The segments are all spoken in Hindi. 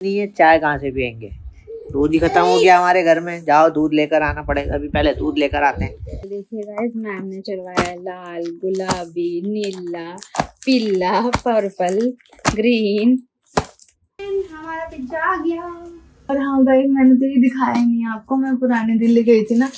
नहीं है, चाय कहाँ से पियेंगे? दूध ही खत्म हो गया हमारे घर में। जाओ दूध लेकर आना पड़ेगा, अभी पहले दूध लेकर आते हैं। देखिए गाइस, मैम ने चढ़वाया लाल, गुलाबी, नीला, पीला, पर्पल, ग्रीन। हमारा पिज्जा आ गया। और हाँ गाइस, मैंने तो ये दिखाया नहीं आपको, मैं पुरानी दिल्ली गई थी ना।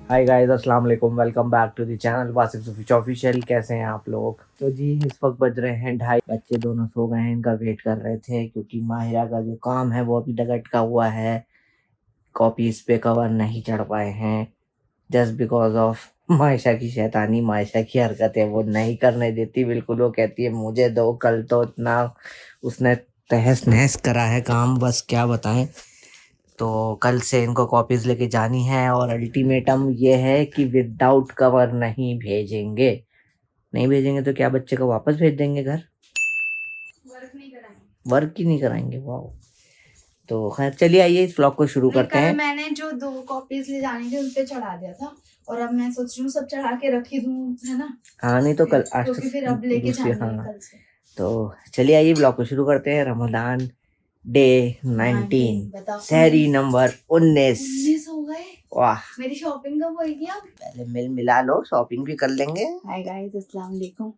हाय गाइस, अस्सलाम वालेकुम, welcome back to the channel Wasif Sufi official. कैसे हैं आप लोग? तो जी इस वक्त बज रहे हैं 2:30। बच्चे दोनों सो गए हैं, इनका वेट कर रहे थे क्योंकि माहिरा का जो काम है वो अभी तक अटका हुआ है। कॉपीज पे कवर नहीं चढ़ पाए हैं जस्ट बिकॉज ऑफ मायशा की शैतानी, मायशा की हरकतें वो नहीं करने देती बिल्कुल। वो कहती है मुझे दो। कल तो इतना उसने तहस नहस करा है काम, बस क्या बताएं। तो कल से इनको कॉपीज लेके जानी है और अल्टीमेटम ये है कि विदाउट कवर नहीं भेजेंगे। नहीं भेजेंगे तो क्या बच्चे को वापस भेज देंगे घर? वर्क ही नहीं कराएंगे। वाह। तो खैर चलिए आइए इस व्लॉग को शुरू करते हैं। मैंने जो 2 कॉपीज ले जानी थी उन पे चढ़ा दिया था, और अब मैं सोच रही हूँ सब चढ़ा के रख ही दूँ, है ना? हाँ नहीं तो कल आज क्योंकि फिर अब लेके दूसरी। जानी है हाँ कल से। तो चलिए आइए ब्लॉग को शुरू करते हैं। रमजान डे 19, सहरी नंबर 19 हो गए। वाह। मेरी शॉपिंग कब होगी? अब पहले मिल मिला लो, शॉपिंग भी कर लेंगे। हाय गाइस, अस्सलाम वालेकुम।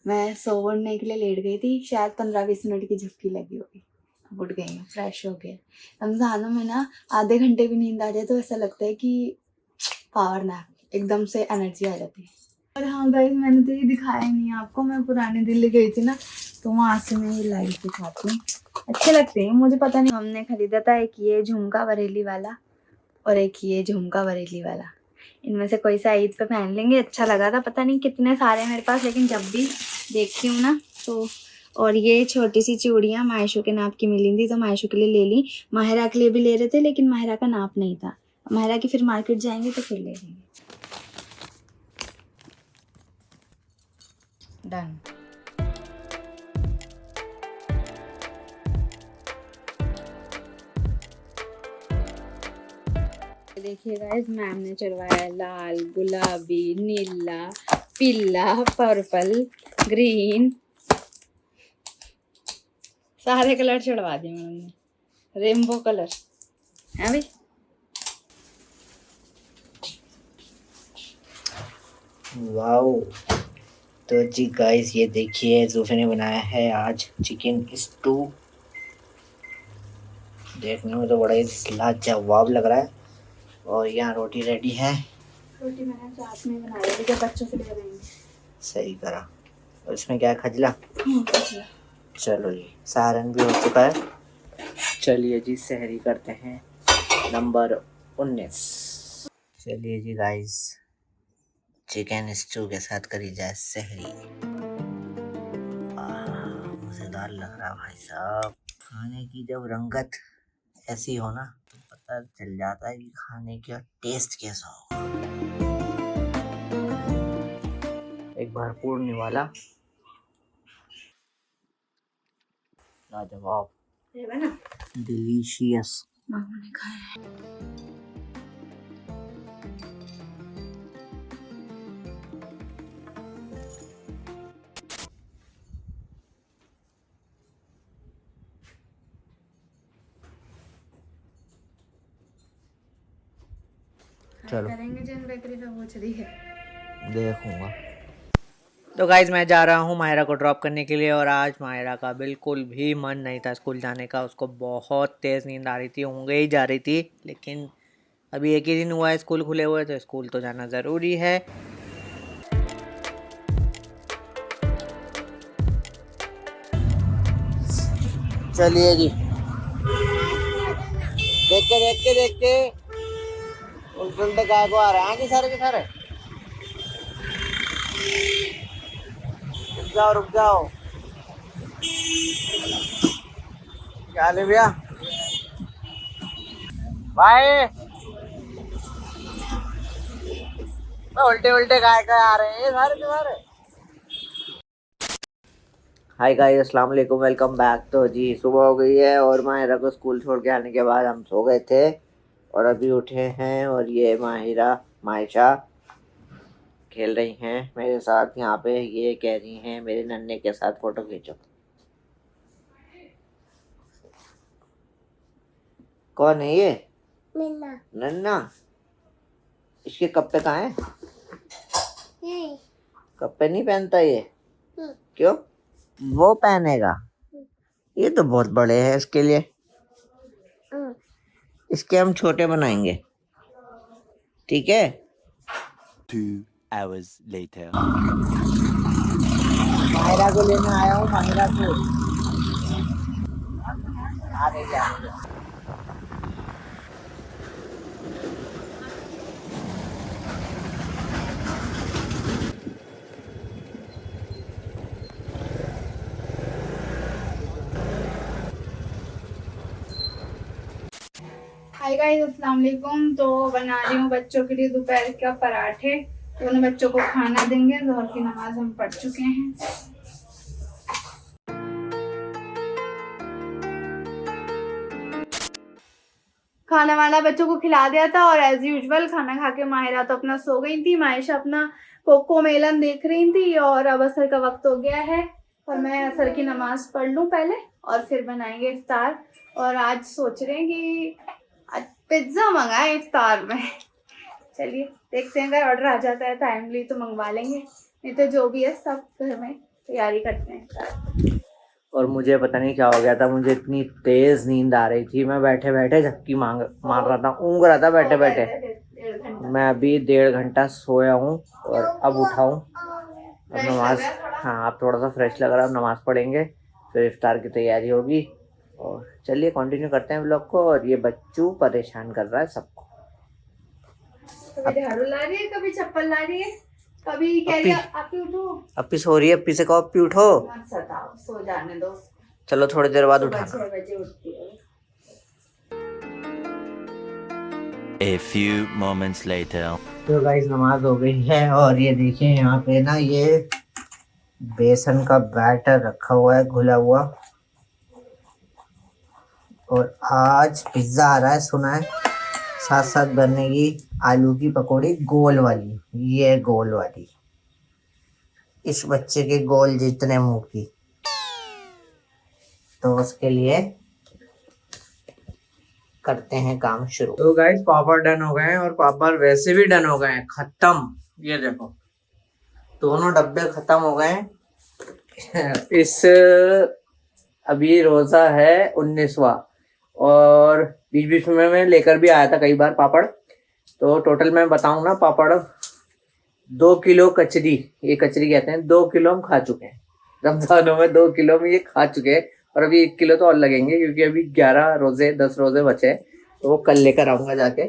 मैं सोने के लिए लेट गई थी, शायद 15-20 मिनट की झपकी लगी होगी। अब उठ गई हूँ, फ्रेश हो गया। रमजानों में ना आधे घंटे भी नींद आ जाए तो ऐसा लगता है कि पावर नैप, एकदम से एनर्जी आ जाती है। और हाँ गाइस, मैंने तो ये दिखाया नहीं आपको, मैं पुरानी दिल्ली गई थी ना, तो वहाँ से मैं ये लाइव दिखाती हूँ। अच्छे लगते हैं मुझे, पता नहीं। हमने खरीदा था एक ये झुमका बरेली वाला और एक ये झुमका बरेली वाला। इनमें से कोई सा ईद पे पहन लेंगे। अच्छा लगा था, पता नहीं कितने सारे मेरे पास, लेकिन जब भी देखती हूँ ना तो। और ये छोटी सी चूड़ियाँ मायशू के नाप की मिली थी तो मायशू के लिए ले ली। माहिरा के लिए भी ले रहे थे लेकिन माहिरा का नाप नहीं था। माहिरा की फिर मार्केट जाएंगे तो फिर ले लेंगे। डन। देखिए गाइस, मैम ने चढ़वाया लाल, गुलाबी, नीला, पीला, पर्पल, ग्रीन, सारे कलर चढ़वा दिए मैंने। रेनबो कलर है भाई। वाओ। तो जी गाइस ये देखिए, जूफे ने बनाया है आज चिकन स्टू। देखने में तो बड़ा ही लाजवाब लग रहा है। और यहाँ रोटी रेडी है। रोटी मैंने साथ में बनाई है, जब बच्चों के लिए बनाएंगे। सही करा। और इसमें क्या है, खजला? खजला। चलो जी, सारन भी हो चुका है। चलिए जी सहरी करते हैं नंबर 19। चलिए जी गाइस, चिकन स्टू के साथ करी जाए सहरी। मजेदार लग रहा भाई साहब। खाने की जब रंगत ऐसी हो ना तो पता चल जाता है कि खाने का टेस्ट कैसा हो। एक भरपूर निवाला, लाजवाब, डिलीशियस। मामा ने खाया है। चलो करेंगे जैन बेकरी पे पूछ रही है, देखूंगा। तो गाइज मैं जा रहा हूँ मायरा को ड्रॉप करने के लिए। और आज मायरा का बिल्कुल भी मन नहीं था स्कूल जाने का। उसको बहुत तेज़ नींद आ रही थी, ऊँघे ही जा रही थी। लेकिन अभी एक ही दिन हुआ है स्कूल खुले हुए, तो स्कूल तो जाना ज़रूरी है। चलिए जी, देख के उस बंदे गाय को आ रहे हैं कि सारे के सारे। जाओ रुक जाओ। क्या ले भैया भाई, उल्टे उल्टे गाय का आ रहे हैं सारे तुम्हारे। हाय गाइस, अस्सलाम वालेकुम, वेलकम बैक। तो जी सुबह हो गई है और माहिरा को स्कूल छोड़ के आने के बाद हम सो गए थे और अभी उठे हैं। और ये माहिरा मायशा खेल रही हैं मेरे साथ यहाँ पे। ये कह रही हैं मेरे नन्हे के साथ फोटो खींचो। कौन है ये? नन्ना। नन्ना? इसके कप्पे कहाँ हैं? कप्पे नहीं पहनता ये? क्यों? वो पहनेगा? ये तो बहुत बड़े हैं इसके लिए। इसके हम छोटे बनाएंगे, ठीक है? 2 hours later. माहिरा को लेने आया हूँ, माहिरा को। आ गई जा। हाय गाइस, अस्सलाम वालेकुम। तो बना रही हूँ बच्चों के लिए दोपहर का पराठे। तो उन्हें बच्चों को खाना देंगे। ज़ोहर की नमाज हम पढ़ चुके हैं। खाना वाना बच्चों को खिला दिया था और एज यूजुअल खाना खा के माहिरा तो अपना सो गई थी। मायशा अपना कोको मेलन देख रही थी और अब असर का वक्त हो गया है और मैं असर की नमाज पढ़ लूँ पहले और फिर बनाएंगे इफ्तार। और आज सोच रहे हैं कि आज पिज्ज़ा मंगाए इफ्तार में। चलिए देखते हैं, अगर ऑर्डर आ जाता है टाइमली तो मंगवा लेंगे, नहीं तो जो भी है सब घर में तैयारी करते हैं इफ्तार। और मुझे पता नहीं क्या हो गया था, मुझे इतनी तेज नींद आ रही थी। मैं बैठे बैठे झपकी मार रहा था, ऊँग रहा था बैठे बैठे। मैं अभी 1.5 घंटा सोया हूँ और अब उठा हूँ। अब नमाज, हाँ अब थोड़ा सा फ्रेश लग रहा है। नमाज पढ़ेंगे फिर इफ्तार की तैयारी होगी। और चलिए कंटिन्यू करते हैं व्लॉग को। और ये बच्चू परेशान कर रहा है सबको। कभी झाड़ू ला रही है, कभी चप्पल ला रही है, कभी कह रही है आपी उठो। अपी सो रही है, अपी से कहो अपी उठो। मत सताओ, सो जाने दो। चलो थोड़ी देर बाद उठा। 6 बजे उठती है। A few moments later. तो गाइस नमाज हो गई है और ये देखिए यहाँ पे ना ये बेसन का बैटर रखा हुआ है घुला हुआ। और आज पिज्ज़ा आ रहा है सुना है। साथ साथ बनेगी आलू की पकौड़ी गोल वाली, ये गोल वाली, इस बच्चे के गोल जितने मुंह की। तो उसके लिए करते हैं काम शुरू। तो गाइस पापड़ डन हो गए हैं और पापड़ वैसे भी डन हो गए हैं, खत्म। ये देखो दोनों डब्बे खत्म हो गए हैं। इस अभी रोजा है 19वां और बीच बीच में मैं लेकर भी आया था कई बार पापड़। तो टोटल मैं बताऊं ना, पापड़ 2 किलो कचरी, ये कचरी कहते हैं, 2 किलो हम खा चुके हैं रमजानों में। 2 किलो में ये खा चुके हैं और अभी 1 किलो तो और लगेंगे क्योंकि अभी 10 रोजे बचे हैं। तो वो कल लेकर आऊंगा जाके।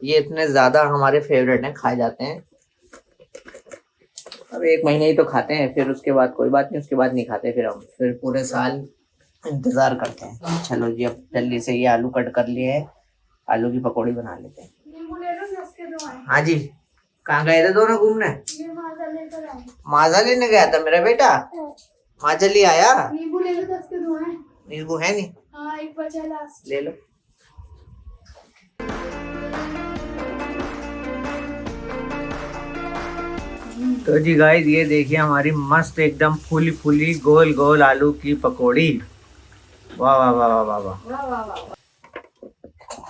ये इतने ज्यादा हमारे फेवरेट हैं, खाए जाते हैं। अब 1 महीने ही तो खाते हैं, फिर उसके बाद कोई बात नहीं, उसके बाद नहीं खाते फिर हम, फिर पूरे साल इंतजार करते हैं। चलो जी अब जल्दी से ये आलू कट कर लिए हैं, आलू की पकौड़ी बना लेते हैं। हाँ जी, कहाँ गए थे दोनों घूमने? माजा लेने गया था मेरा बेटा। माजा ले आया। नींबू ले लो, 10 के 2 हैं। नींबू है नहीं? हाँ, एक बचा लास्ट। ले लो। तो जी गाइस ये देखिए हमारी मस्त एकदम फूली फूली गोल गोल आलू की पकौड़ी। वाह वाह वाह वाह वाह वाह। वाह वाह वाह।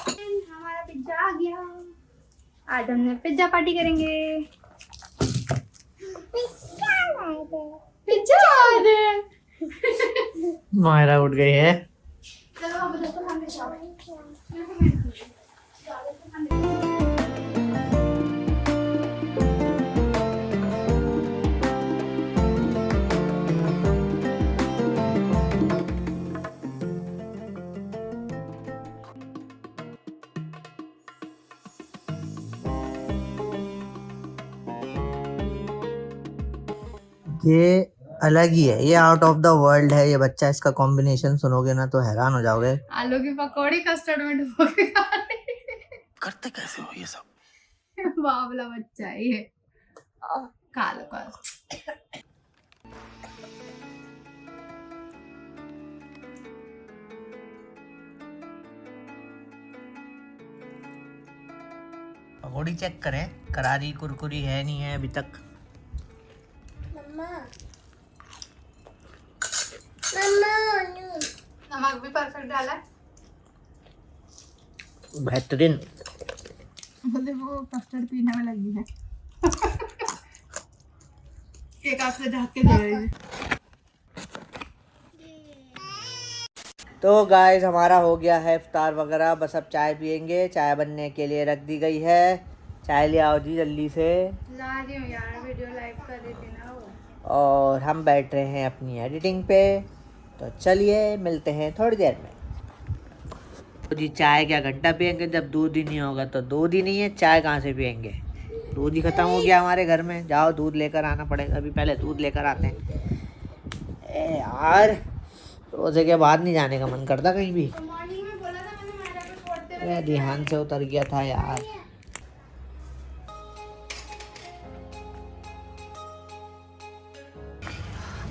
हमारा पिज्जा आ गया। आज हमने पिज्जा पार्टी करेंगे। पिज्जा आ दे। मायरा उठ गई है। चलो अब दोस्तों खाने जाओ। ये अलग ही है, ये आउट ऑफ द वर्ल्ड है ये बच्चा। इसका कॉम्बिनेशन सुनोगे ना तो हैरान हो जाओगे। आलू की पकौड़ी कस्टर्ड में डुबो के खाने। करते कैसे हो ये सब? बावला बच्चा है ये। खा लो खा लो। पकौड़ी चेक करें, करारी कुरकुरी है नहीं है अभी तक। नमक भी परफेक्ट डाला है। बेहतरीन। मुझे वो कस्टर्ड पीने में लगी है। एक आंख से झाँक के दे रही है। तो गाइस हमारा हो गया है इफ्तार वगैरह, बस अब चाय पियेंगे। चाय बनने के लिए रख दी गई है। चाय ले आओ जी जल्दी से। ला रही हूँ यार, वीडियो लाइव कर रही थी ना वो। और हम बैठ रहे हैं अपनी एडिटिंग पे, तो चलिए मिलते हैं थोड़ी देर में। तो जी चाय क्या घंटा पियेंगे, जब दूध ही नहीं होगा तो दूध ही नहीं है, चाय कहाँ से पियेंगे। दूध ही ख़त्म हो गया हमारे घर में। जाओ दूध लेकर आना पड़ेगा, अभी पहले दूध लेकर आते हैं। ए यार रोजे के बाद नहीं जाने का मन करता कहीं भी। मॉर्निंग में बोला था मैंने, मायरा को छोड़ते हुए। ध्यान से उतर गया था यार।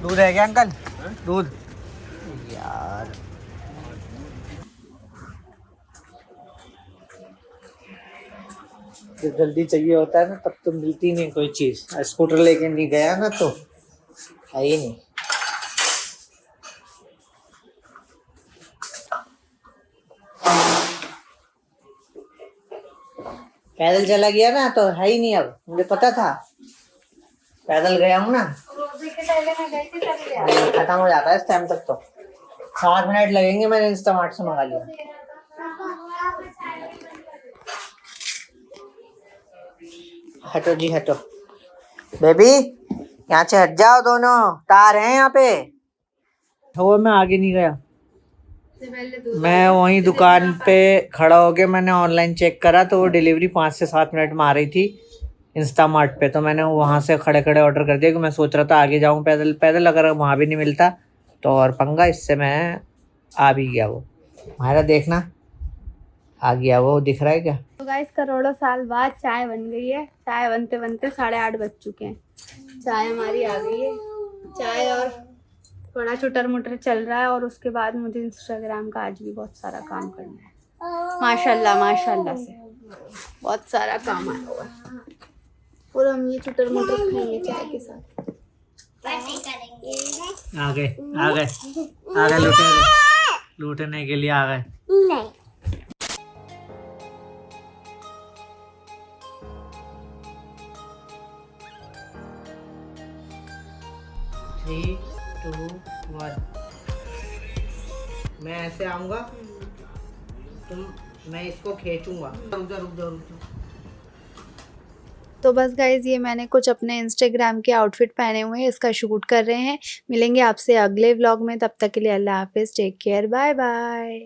दूध है क्या अंकल? दूध यार। जब जल्दी चाहिए होता है ना तब तो मिलती नहीं कोई चीज। स्कूटर लेके नहीं गया ना तो है ही नहीं। पैदल चला गया ना तो है ही नहीं। अब मुझे पता था, पैदल गया हूँ ना, रोजे के पहले मैं गई थी तभी यार। खत्म हो जाता है इस टाइम तक तो। 7 मिनट लगेंगे, मैंने इंस्टामार्ट से मंगा लिया। हटो जी हटो। बेबी यहाँ से हट जाओ, दोनों तार हैं यहाँ पे। वो मैं आगे नहीं गया, मैं वहीं दुकान पे खड़ा होके मैंने ऑनलाइन चेक करा तो वो डिलीवरी 5 से 7 मिनट में आ रही थी इंस्टामार्ट पे। तो मैंने वहाँ से खड़े खड़े ऑर्डर कर दिया कि मैं सोच रहा था आगे जाऊँ पैदल पैदल, अगर वहाँ भी नहीं मिलता तो और पंगा। इससे मैं आ भी गया। वो हमारा देखना आ गया, वो दिख रहा है क्या? तो गाइस करोड़ों साल बाद चाय बन गई है। चाय बनते बनते 8:30 बज चुके हैं। चाय हमारी आ गई है। चाय और थोड़ा चुटर मुटर चल रहा है, और उसके बाद मुझे इंस्टाग्राम का आज भी बहुत सारा काम करना है। माशाल्लाह माशाल्लाह से बहुत सारा काम आया हुआ है, और हम ये चुटर मुटर खाएंगे चाय के साथ। आ गए आ गए आ गए, लूटने के लिए आ गए। नहीं 3, 2, 1। मैं ऐसे आऊंगा, मैं इसको खींचूंगा। रुक जा। तो बस गाइज ये मैंने कुछ अपने इंस्टाग्राम के आउटफिट पहने हुए हैं, इसका शूट कर रहे हैं। मिलेंगे आपसे अगले व्लॉग में, तब तक के लिए अल्लाह हाफिज़, टेक केयर, बाय बाय।